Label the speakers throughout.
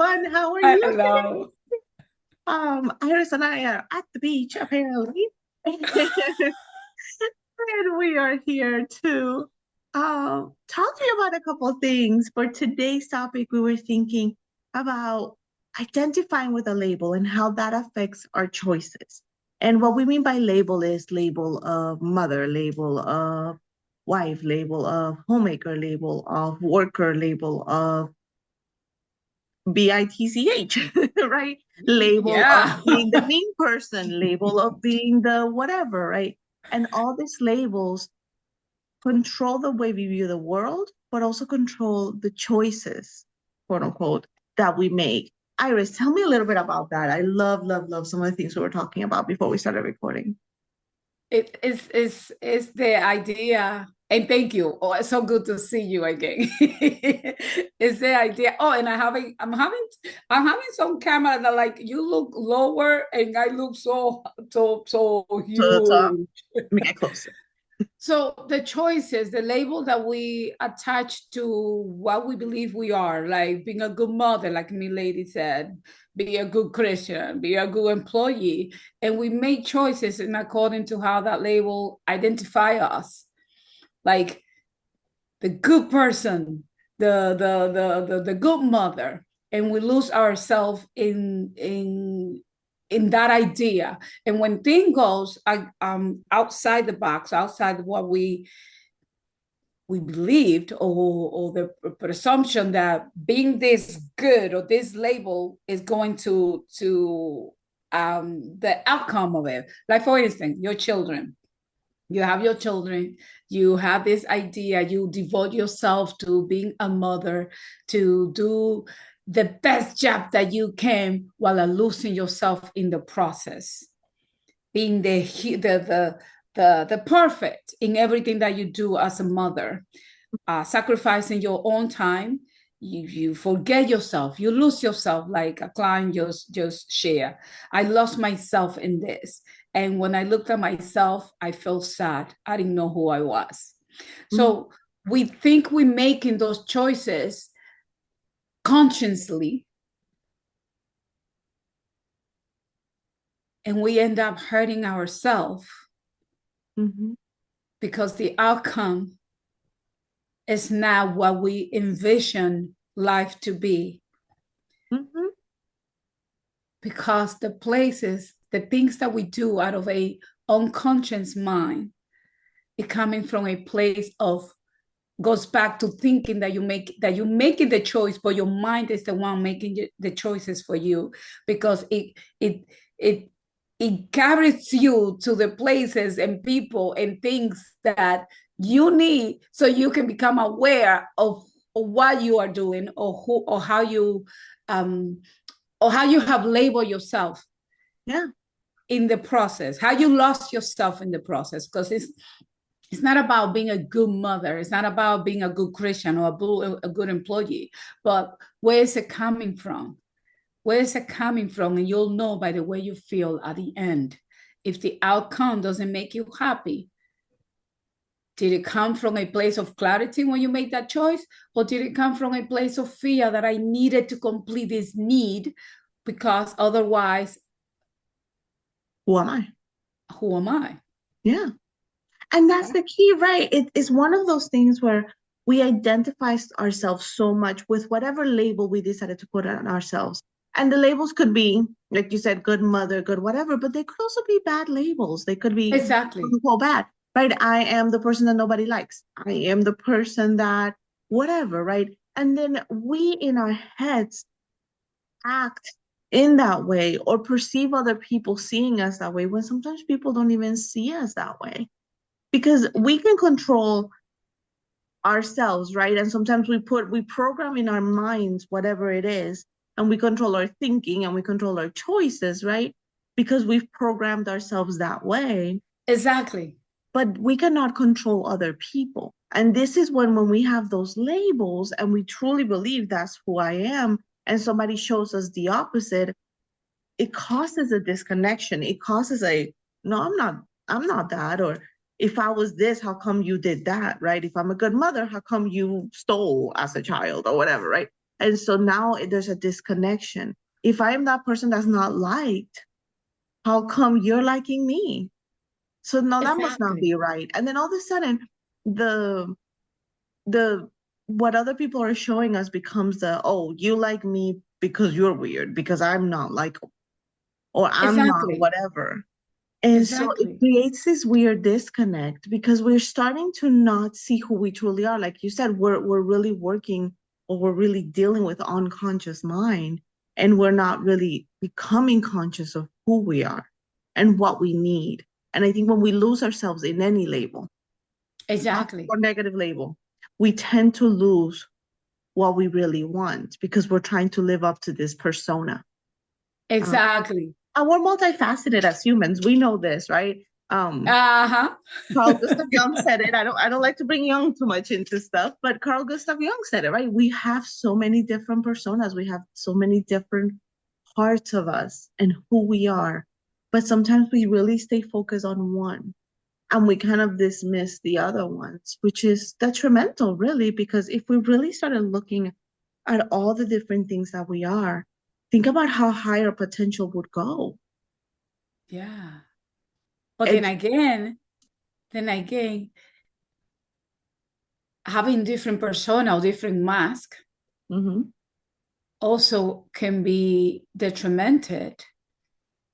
Speaker 1: everyone. How are you today?
Speaker 2: Hello.
Speaker 1: Iris and I are at the beach, apparently. And we are here to talk to you about a couple of things. For today's topic, we were thinking about identifying with a label and how that affects our choices. And what we mean by label is label of mother, label of wife, label of homemaker, label of worker, label of BITCH, right? Label of
Speaker 2: Yeah.
Speaker 1: being the mean person, label of being the whatever, right? And all these labels control the way we view the world, but also control the choices, quote unquote, that we make. Iris, tell me a little bit about that. I love, love, love some of the things we were talking about before we started recording.
Speaker 2: It's the idea, and thank you. Oh, it's so good to see you again. It's the idea. Oh, and I'm having some camera that like you look lower and I look so
Speaker 1: To the top,
Speaker 2: huge.
Speaker 1: let me get closer.
Speaker 2: So the choices, the label that we attach to what we believe we are, like being a good mother, like me lady said, be a good Christian, be a good employee, and we make choices in according to how that label identify us, like the good person, the good mother, and we lose ourselves in that idea. And when thing goes outside the box, outside what we believed, or the presumption that being this good or this label is going to the outcome of it. Like for instance, your children. You have your children, you have this idea, you devote yourself to being a mother, to do the best job that you can while losing yourself in the process, being the perfect in everything that you do as a mother, sacrificing your own time. You forget yourself, you lose yourself, like a client just share. I lost myself in this, and when I looked at myself, I felt sad. I didn't know who I was.
Speaker 1: Mm,
Speaker 2: So we think we're making those choices consciously, and we end up hurting ourselves
Speaker 1: mhm,
Speaker 2: because the outcome is not what we envision life to be,
Speaker 1: mhm.
Speaker 2: because the places, the things that we do out of a unconscious mind, it coming from a place of, goes back to thinking that you're making the choice, but your mind is the one making the choices for you, because it it carries you to the places and people and things that you need, so you can become aware of what you are doing, or who, um or how you have labeled yourself
Speaker 1: Yeah.
Speaker 2: in the process, how you lost yourself in the process. Because it's not about being a good mother, it's not about being a good Christian or a good employee, but where is it coming from? Where is it coming from? And you'll know by the way you feel at the end. If the outcome doesn't make you happy, did it come from a place of clarity when you made that choice? Or did it come from a place of fear that I needed to complete this need, because otherwise,
Speaker 1: Who am I?
Speaker 2: who am I?
Speaker 1: Yeah. And that's the key, right? It is one of those things where we identify ourselves so much with whatever label we decided to put on ourselves. And the labels could be, like you said, good mother, good whatever, but they could also be bad labels. They could be quote
Speaker 2: Exactly.
Speaker 1: unquote bad, right? I am the person that nobody likes. I am the person that whatever, right? And then we in our heads act in that way or perceive other people seeing us that way when sometimes people don't even see us that way because we can control ourselves, right? And sometimes we program in our minds whatever it is, and we control our thinking and we control our choices, right? Because we've programmed ourselves that way,
Speaker 2: Exactly.
Speaker 1: but we cannot control other people. And this is when we have those labels and we truly believe that's who I am, and somebody shows us the opposite, it causes a disconnection. It causes a no, I'm not that. Or if I was this, how come you did that? Right? If I'm a good mother, how come you stole as a child or whatever, right? And so now there's a disconnection. If I am that person that's not liked, how come you're liking me? So now that must not
Speaker 2: Exactly.
Speaker 1: be right. And then all of a sudden, the the what other people are showing us becomes the, oh, you like me because you're weird, because I'm not likable, or I'm not
Speaker 2: Exactly.
Speaker 1: whatever. And so it
Speaker 2: Exactly.
Speaker 1: creates this weird disconnect because we're starting to not see who we truly are. Like you said, we're really working, or we're really dealing with unconscious mind, and we're not really becoming conscious of who we are and what we need. And I think when we lose ourselves in any label,
Speaker 2: Exactly.
Speaker 1: or negative label, we tend to lose what we really want because we're trying to live up to this persona. Uh,
Speaker 2: Exactly.
Speaker 1: and we're multifaceted as humans. We know this, right?
Speaker 2: Uh-huh.
Speaker 1: Carl Gustav Jung said it. I don't like to bring Jung too much into stuff, but Carl Gustav Jung said it, right? We have so many different personas. We have so many different parts of us and who we are. But sometimes we really stay focused on one and we kind of dismiss the other ones, which is detrimental, really, because if we really started looking at all the different things that we are, think about how high our potential would go.
Speaker 2: Yeah. But
Speaker 1: It's
Speaker 2: then again, having different persona or different mask
Speaker 1: mhm,
Speaker 2: also can be detrimental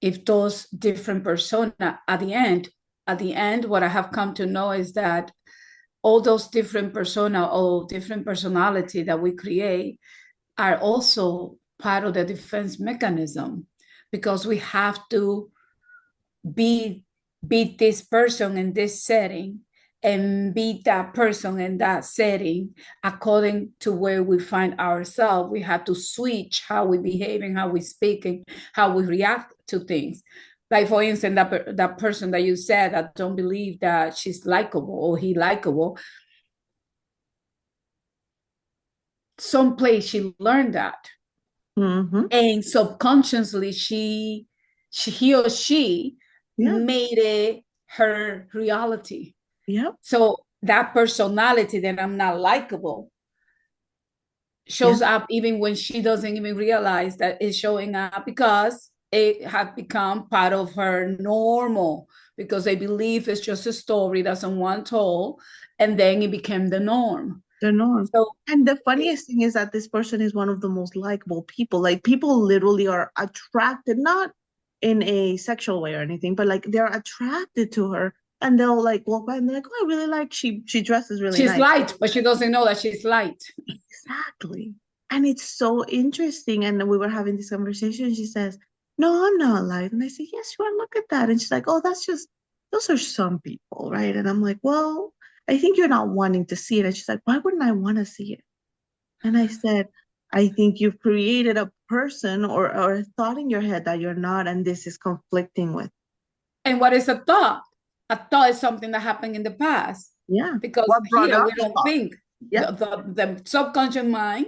Speaker 2: if those different persona at the end, what I have come to know is that all those different persona or different personality that we create are also part of the defense mechanism because we have to be be this person in this setting and be that person in that setting according to where we find ourselves. We have to switch how we behave and how we speak and how we react to things. Like for instance, that person that you said that don't believe that she's likable or he likable, someplace she learned that,
Speaker 1: mhm,
Speaker 2: and subconsciously she he or she
Speaker 1: yeah,
Speaker 2: made it her reality.
Speaker 1: yep,
Speaker 2: So that personality that I'm not likable
Speaker 1: yeah,
Speaker 2: shows up even when she doesn't even realize that it's showing up because it had become part of her normal because they believe it's just a story that someone told and then it became the norm.
Speaker 1: the norm.
Speaker 2: So
Speaker 1: And the funniest thing is that this person is one of the most likable people. Like people literally are attracted, not in a sexual way or anything, but like they're attracted to her, and they'll like walk by and they're like, "Oh, I really like she dresses really
Speaker 2: she's
Speaker 1: nice."
Speaker 2: light, but she doesn't know that she's light.
Speaker 1: Exactly. And it's so interesting. And we were having this conversation. She says, "No, I'm not light." And I say, "Yes, you are. Look at that." And she's like, "Oh, that's just, those are some people, right?" And I'm like, "Well, I think you're not wanting to see it." And she's like, "Why wouldn't I want to see it?" And I said, "I think you've created a person or a thought in your head that you're not, and this is conflicting with."
Speaker 2: And what is a thought? A thought is something that happened in the past
Speaker 1: Yeah.
Speaker 2: because
Speaker 1: What brought
Speaker 2: here
Speaker 1: up
Speaker 2: we
Speaker 1: the
Speaker 2: don't
Speaker 1: thought?
Speaker 2: think.
Speaker 1: Yeah.
Speaker 2: The subconscious mind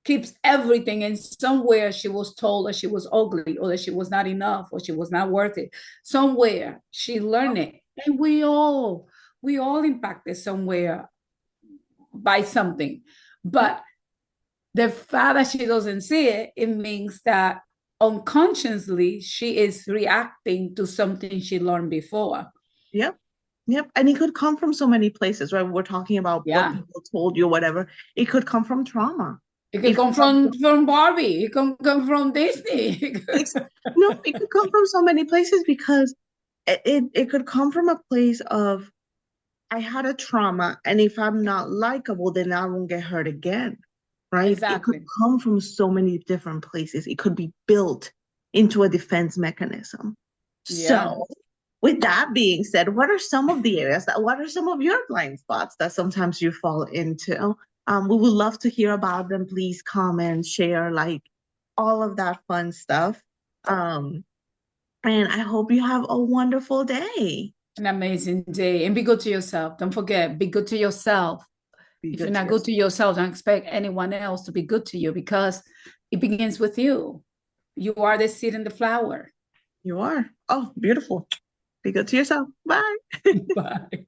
Speaker 2: keeps everything, and somewhere she was told that she was ugly or that she was not enough or she was not worth it. Somewhere she learned it. And we all impacted somewhere by something.
Speaker 1: Yeah.
Speaker 2: But the fact that she doesn't see it, it means that unconsciously she is reacting to something she learned before.
Speaker 1: Yep. Yep. And it could come from so many places, right? We're talking about what
Speaker 2: Yeah.
Speaker 1: people told you, whatever. It could come from trauma.
Speaker 2: It could
Speaker 1: It could
Speaker 2: come
Speaker 1: come
Speaker 2: from Barbie. It can come from Disney.
Speaker 1: no, it could come from so many places because it could come from a place of, I had a trauma, and if I'm not likable, then I won't get hurt again, right? It could
Speaker 2: Exactly.
Speaker 1: come from so many different places. It could be built into a defense mechanism.
Speaker 2: Yeah.
Speaker 1: So, with that being said, what are some of the areas what are some of your blind spots that sometimes you fall into? We would love to hear about them. Please comment, share, like all of that fun stuff. Um, and I hope you have a wonderful day.
Speaker 2: An amazing day. And be good to yourself. Don't forget, be good to yourself.
Speaker 1: Be
Speaker 2: If you're
Speaker 1: good to
Speaker 2: not good
Speaker 1: yourself.
Speaker 2: to yourself, don't expect anyone else to be good to you because it begins with you. You are the seed and the flower.
Speaker 1: You are. Oh, beautiful. Be good to yourself. Bye.
Speaker 2: Bye.